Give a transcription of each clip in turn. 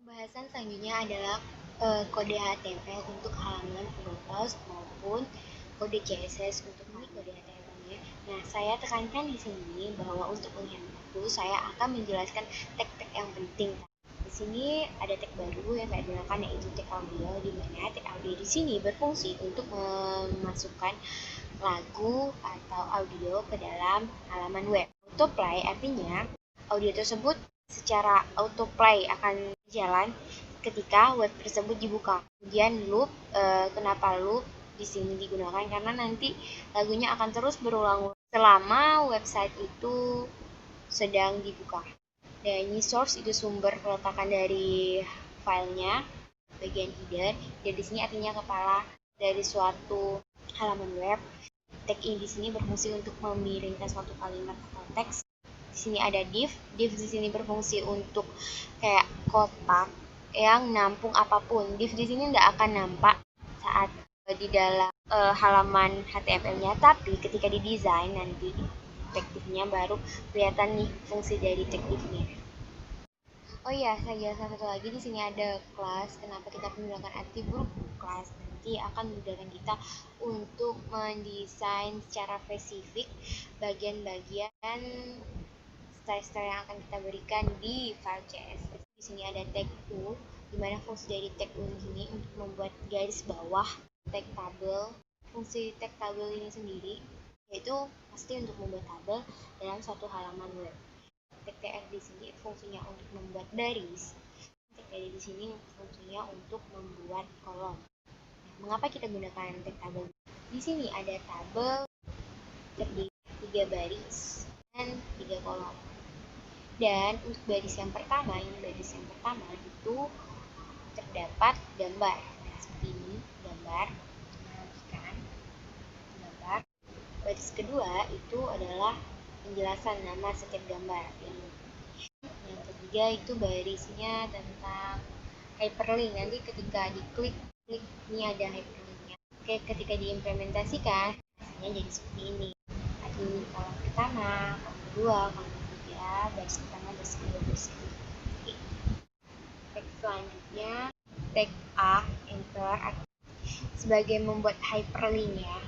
Pembahasan selanjutnya adalah kode HTML untuk halaman blogpost maupun kode CSS untuk kode HTML-nya. Nah, saya tekankan di sini bahwa untuk menghemat waktu, saya akan menjelaskan tag-tag yang penting. Di sini ada tag baru yang saya gunakan, yaitu tag audio, di mana tag audio di sini berfungsi untuk memasukkan lagu atau audio ke dalam halaman web. Autoplay artinya audio tersebut secara autoplay akan jalan ketika web tersebut dibuka. Kemudian loop, kenapa loop di sini digunakan? Karena nanti lagunya akan terus berulang selama website itu sedang dibuka. Dan ini source itu sumber peletakan dari filenya, bagian header. Dan di sini artinya kepala dari suatu halaman web. Tag ini di sini berfungsi untuk memiringkan suatu kalimat atau teks. Di sini ada div di sini berfungsi untuk kayak kotak yang nampung apapun. Div di sini tidak akan nampak saat di dalam halaman HTML-nya, tapi ketika didesain nanti tag div-nya baru kelihatan nih fungsi dari tag div-nya. Oh iya, saya jelaskan satu lagi, di sini ada kelas. Kenapa kita menggunakan attribute kelas? Nanti akan memudahkan kita untuk mendesain secara spesifik bagian-bagian style-style yang akan kita berikan di file CSS. Di sini ada tag tool, di mana fungsi dari tag tool ini untuk membuat garis bawah tag tabel. Fungsi tag tabel ini sendiri yaitu pasti untuk membuat tabel dalam suatu halaman web. Tag tr di sini fungsinya untuk membuat baris. Tag tr di sini fungsinya untuk membuat kolom. Nah, mengapa kita gunakan tag tabel? Di sini ada tabel terdiri 3 baris dan 3 kolom. Dan untuk baris yang pertama itu terdapat gambar. Nah, seperti ini gambar. Perhatikan gambar. Baris kedua itu adalah penjelasan nama setiap gambar. Yang ketiga itu barisnya tentang hyperlink. Nanti ketika diklik ini ada hyperlinknya. Oke, ketika diimplementasikan hasilnya jadi seperti ini. Tadi kolom pertama, kolom kedua, kolom ketiga, baris pertama, baris kedua, baris ketiga. Tag selanjutnya tag A, enter, sebagai membuat hyperlink ya.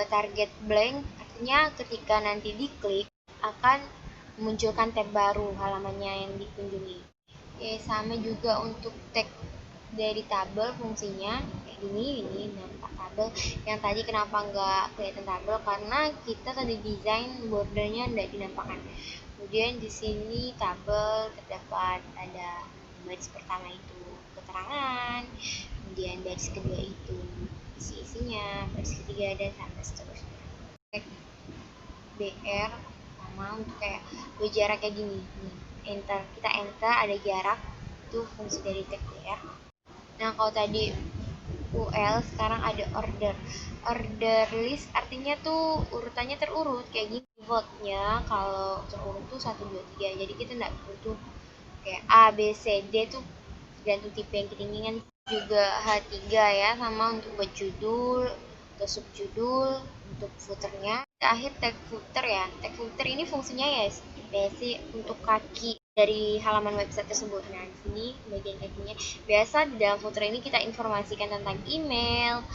Target blank artinya ketika nanti diklik akan memunculkan tab baru halamannya yang dikunjungi. Oke, sama juga untuk tag dari tabel fungsinya kayak ini nampak tabel. Yang tadi kenapa nggak kelihatan tabel, karena kita tadi desain bordernya tidak dinampakkan. Kemudian di sini tabel terdapat ada baris pertama itu keterangan, kemudian baris kedua itu isi-isinya, baris ketiga dan sampai seterusnya. BR sama untuk kayak jarak kayak gini nih. Enter, kita enter ada jarak, itu fungsi dari tag BR. Nah, kalau tadi UL sekarang ada order list, artinya tuh urutannya terurut kayak gini. Defaultnya kalau terurut tuh 1, 2, 3, jadi kita nggak butuh kayak A, B, C, D tuh tergantung tipe yang kita inginkan. Juga H3 ya, sama untuk buat judul atau subjudul. Untuk footernya terakhir tag footer ya. Tag footer ini fungsinya ya basic untuk kaki dari halaman website tersebut. Nah, di sini bagian kakinya. Biasa di dalam footer ini kita informasikan tentang email,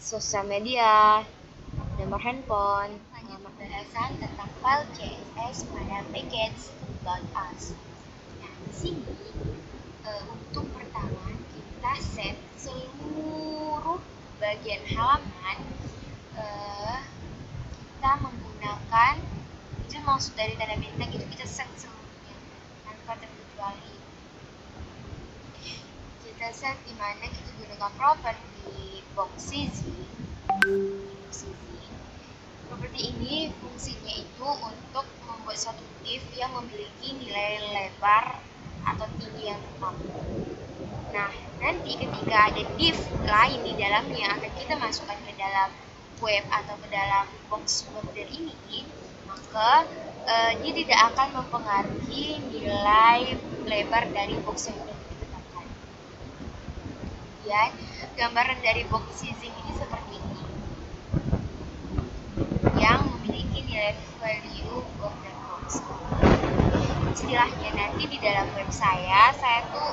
sosial media, nomor handphone, alamat bahasan tentang file CSS pada package.us. Nah, di sini untuk pertama kita set seluruh bagian halaman. Kita menggunakan, itu maksud dari tanda bintang itu kita set seluruhnya tanpa terkecuali. Kita set dimana kita gunakan properti box sizing. Properti ini fungsinya itu untuk membuat suatu div yang memiliki nilai lebar atau tinggi yang tetap. Nah, nanti ketika ada div lain di dalamnya akan kita masukkan ke dalam web atau ke dalam box border ini, maka dia tidak akan mempengaruhi nilai lebar dari box yang sudah ditetapkan. Kemudian gambaran dari box sizing ini seperti ini, yang memiliki nilai value border box. istilahnya nanti di dalam web saya tuh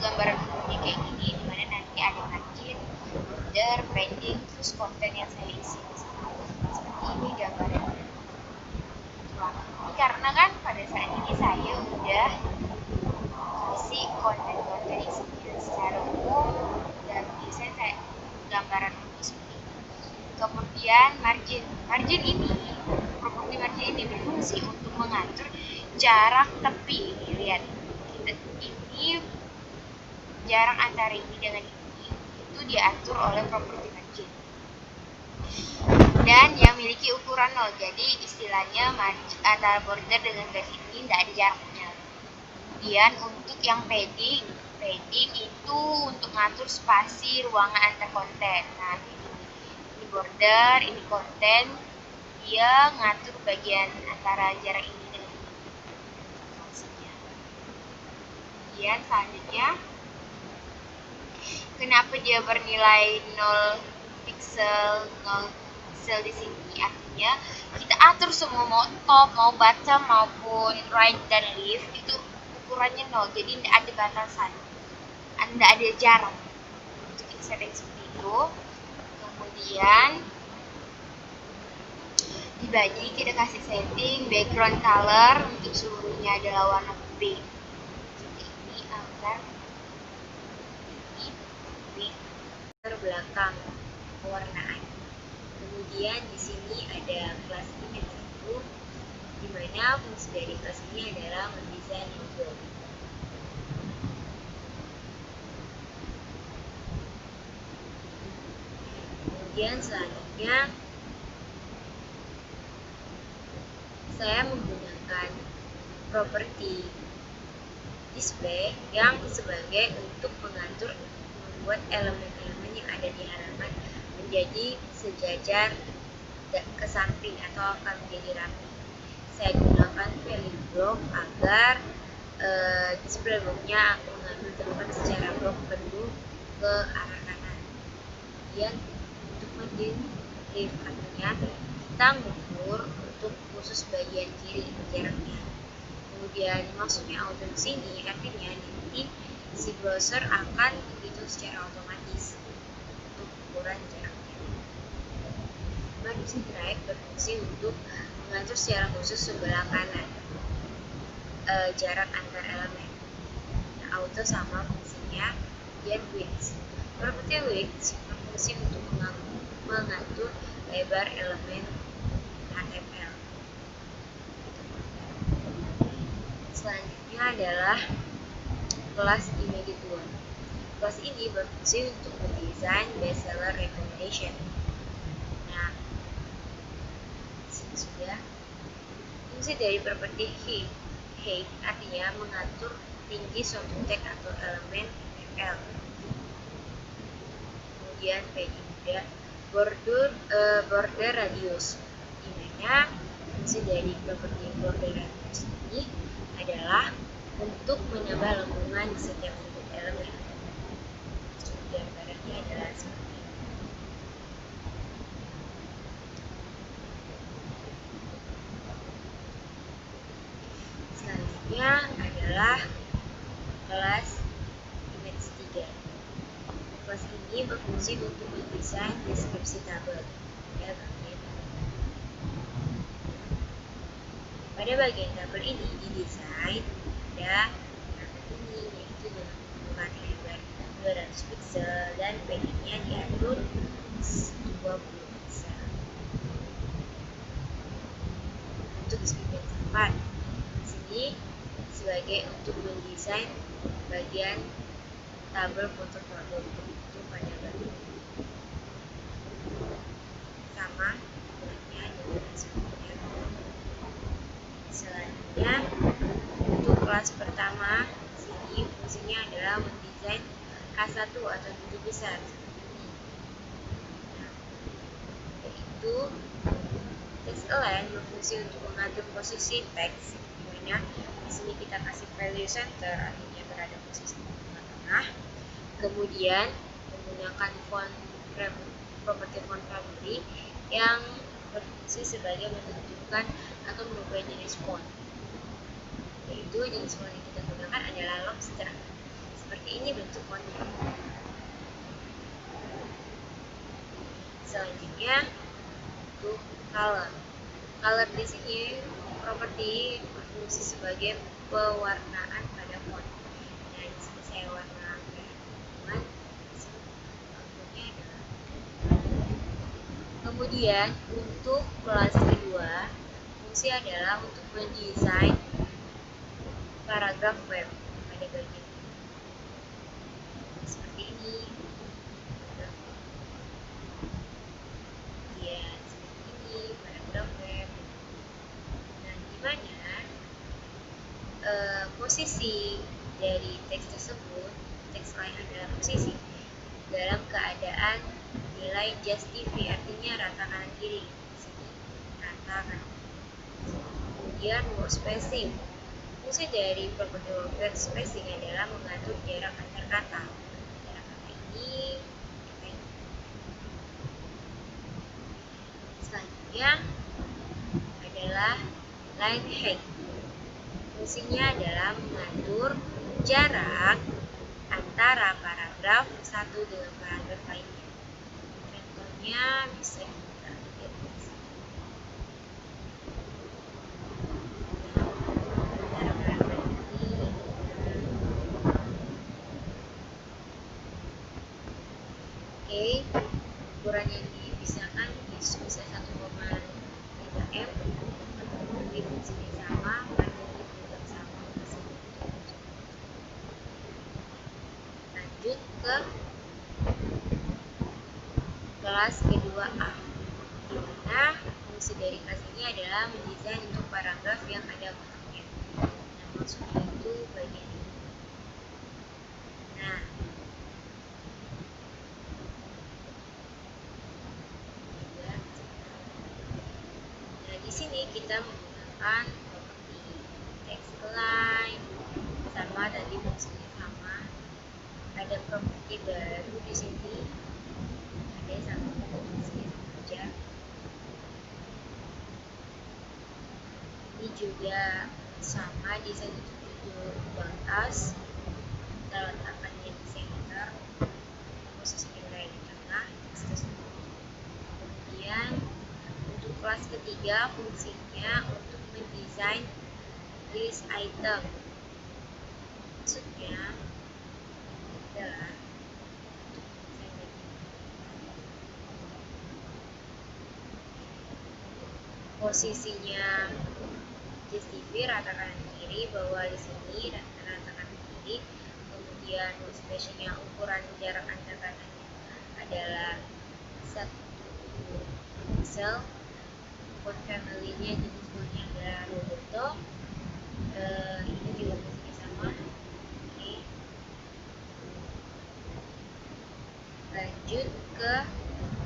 gambaran umumnya kayak gini, dimana nanti ada margin, border, padding, terus konten yang saya isi di sini. Seperti ini gambaran. Ini karena kan pada saat ini saya udah kasih konten-konten isinya secara umum dan biasanya saya gambaran umum seperti ini. Kemudian margin ini, properti margin ini berfungsi untuk mengatur jarak tepi. Lihat, ini jarak antara ini dengan ini itu diatur oleh properti margin. Dan yang memiliki ukuran 0, jadi istilahnya antara border dengan garis ini tidak ada jaraknya. Kemudian untuk yang padding itu untuk ngatur spasi ruangan antar konten. Nah, ini border, ini konten, dia ngatur bagian antara jarak ini dengan ini. Fungsinya. Kemudian selanjutnya, kenapa dia bernilai 0 pixel, 0 pixel di sini? Artinya kita atur semua, mau top, mau bottom, maupun right dan left itu ukurannya 0, jadi tidak ada batasan, tidak ada jarak untuk setting seperti itu. Kemudian di body kita kasih setting background color untuk seluruhnya adalah warna pink seperti ini, agar ini terbelakang pewarnaan. Kemudian di sini ada kelas image 1, di mana fungsi dari kelas ini adalah mendesain logo. Kemudian selanjutnya saya menggunakan properti display yang sebagai untuk mengatur, membuat elemen-elemen yang ada di halaman menjadi sejajar ke samping atau akan menjadi rapi. Saya gunakan value block agar display blocknya mengambil tempat secara blok penuh ke arah kanan. Kemudian untuk margin left, artinya kita mengukur untuk khusus bagian kiri jaraknya. Kemudian maksudnya auto di sini artinya nanti si browser akan menghitung secara otomatis untuk ukuran jaraknya. Margin right berfungsi untuk mengatur secara khusus sebelah kanan jarak antar elemen. Nah, auto sama fungsinya. Kemudian width, properti width berfungsi untuk mengatur lebar elemen HTML. Selanjutnya adalah kelas image 2. Kelas ini berfungsi untuk mendesain bestseller recommendation. Nah, sini sudah. Fungsi dari properti height artinya mengatur tinggi suatu tag atau elemen HTML. Kemudian padding juga border radius, di mana fungsi dari properti border radius ini adalah untuk menambah lengkungan di setiap sudut elemen. Gambarannya adalah seperti ini. Selanjutnya adalah kelas image 3. Kelas ini berfungsi untuk mendesain deskripsi tabel. Pada bagian tabel ini didesain ada ini, yaitu dengan ukuran lebar 200 pixel dan paddingnya diatur 20 pixel. Untuk speed 4 di sini sebagai untuk mendesain bagian tabel foto produk itu pada bagian sama ukurannya dengan sebelumnya. Selanjutnya untuk kelas pertama sini fungsinya adalah mendesain H1 atau titik besar seperti ini. Nah, yaitu text align berfungsi untuk mengatur posisi teks, dimana di sini kita kasih value center artinya berada posisi di tengah-tengah. Kemudian menggunakan font properti font family yang berfungsi sebagai menentukan atau merubah jenis font, yaitu kedua jenis font yang kita gunakan adalah lobster. Seperti ini bentuk fontnya. Selanjutnya untuk color. Color di sini properti berfungsi sebagai pewarnaan pada font. Nah, di sini saya warna merah teman. Outputnya adalah. Kemudian untuk kelas kedua, fungsi adalah untuk mendesain paragraf web pada bagian ini. Seperti ini. Kemudian seperti ini paragraf web. Nah, di mana posisi dari teks tersebut, teks lain adalah posisi dalam keadaan nilai justify, artinya rata kanan kiri. Di sini rata kanan. Kemudian word spacing. Fungsi dari properti word spacing adalah mengatur jarak antar kata. Jarak kata ini, kata ini. Selanjutnya adalah line height. Fungsinya adalah mengatur jarak antara paragraf satu dengan paragraf lainnya. Contohnya bisa kita lihat di sini. Antara paragraf ini. Oke, ukuran yang dipisahkan bisa 1,5 m. Di sini sama, panjangnya juga sama. Lanjut ke kelas kedua A, di mana fungsi dari kelas ini adalah mendesain untuk paragraf yang ada kotaknya. Nah, maksudnya itu bagian ini. Nah, di sini kita menggunakan properti text align, sama tadi fungsinya sama. Ada properti baru di sini. Ada satu fungsinya saja. Ini juga sama, desain untuk judul batas. Kita letakkannya di center, posisi nilai di tengah. Kemudian untuk kelas ketiga, fungsinya untuk mendesain list item. Maksudnya adalah posisinya justify rata kanan kiri, bawah di sini rata kanan kiri. Kemudian spesialnya ukuran jarak antar katanya adalah 1 pixel. Font family-nya jenis fontnya adalah Roboto. Ini juga fungsinya sama. Oke. Lanjut ke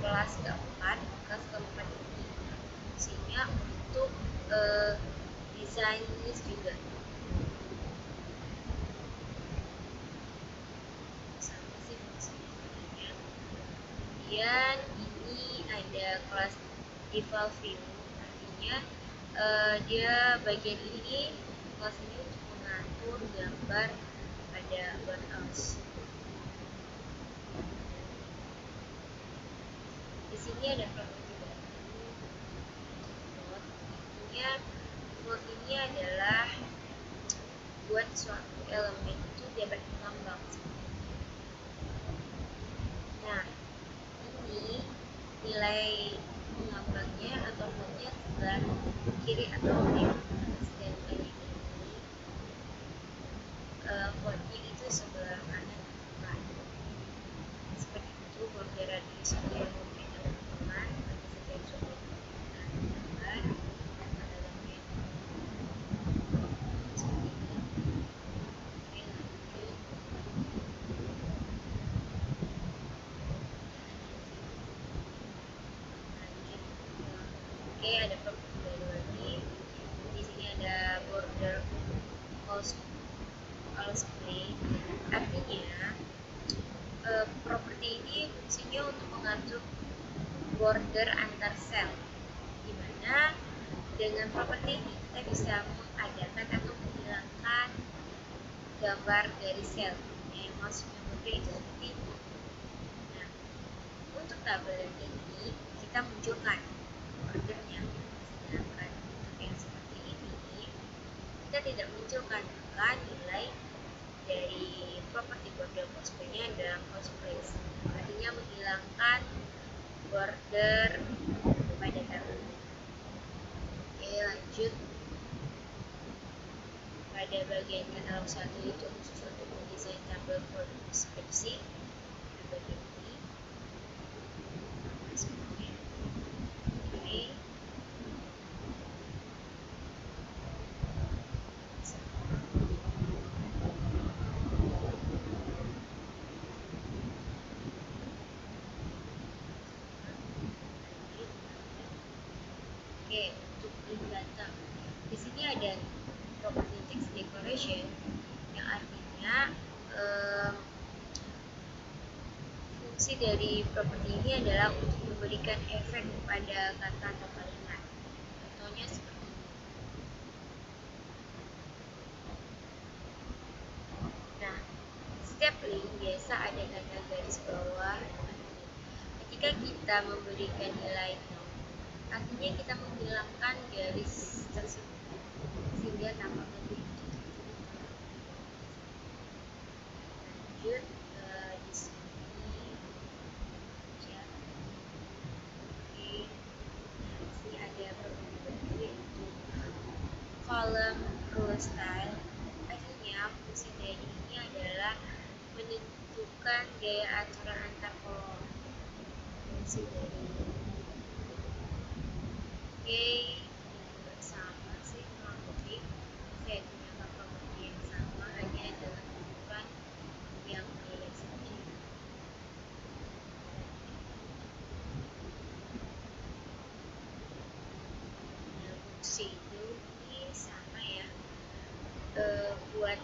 kelas keempat. Kelas keempat ini fungsinya untuk desain list juga. Sama sih fungsinya sebenarnya. Kemudian ini ada kelas default view, artinya dia bagian ini, kelas ini untuk mengatur gambar pada warehouse. Di sini ada properti baru. Intinya float ini adalah buat suatu elemen itu dapat mengambang. Nah, ini nilai mengambangnya atau floatnya sebelah kiri atau kanan. Sedangkan yang ini floatnya itu sebelah kanan. Seperti itu border radius yang teman-teman bagi setiap gambar pada elemen seperti ini. Oke, lanjut. Oke, ada properti baru lagi. Di sini ada border display. Artinya properti ini fungsinya untuk mengatur border antar sel, di mana dengan properti ini kita bisa mengadakan atau menghilangkan gambar dari sel yang maksudnya itu seperti itu. Nah, untuk tabel ini kita munculkan ordernya, sedangkan untuk yang seperti ini kita tidak munculkan, maka nilai dari properti border cosplay-nya adalah cost place, artinya menghilangkan border pada tabel. Oke, lanjut pada bagian katalog 1 itu khusus untuk mendesain tabel for deskripsi. Bagian ini semuanya. Oke. Oke, untuk link data. Di sini ada property text decoration yang artinya fungsi dari properti ini adalah untuk memberikan efek pada kata atau kalimat. Contohnya seperti ini. Nah, setiap link biasa ada tanda garis bawah. Ketika kita memberikan nilai 0, artinya kita menghilangkan garis tersebut sehingga tampak lebih lanjut di sini ya. Oke, nah di sini ada beberapa yaitu column row style. Artinya fungsi dari ini adalah menentukan gaya aturan antar kolom. Fungsi dari oke, juga sama sih kurang lebih. Saya gunakan properti yang sama, hanya dalam ukuran yang beda saja. Nah, fungsi itu ini sama ya, buat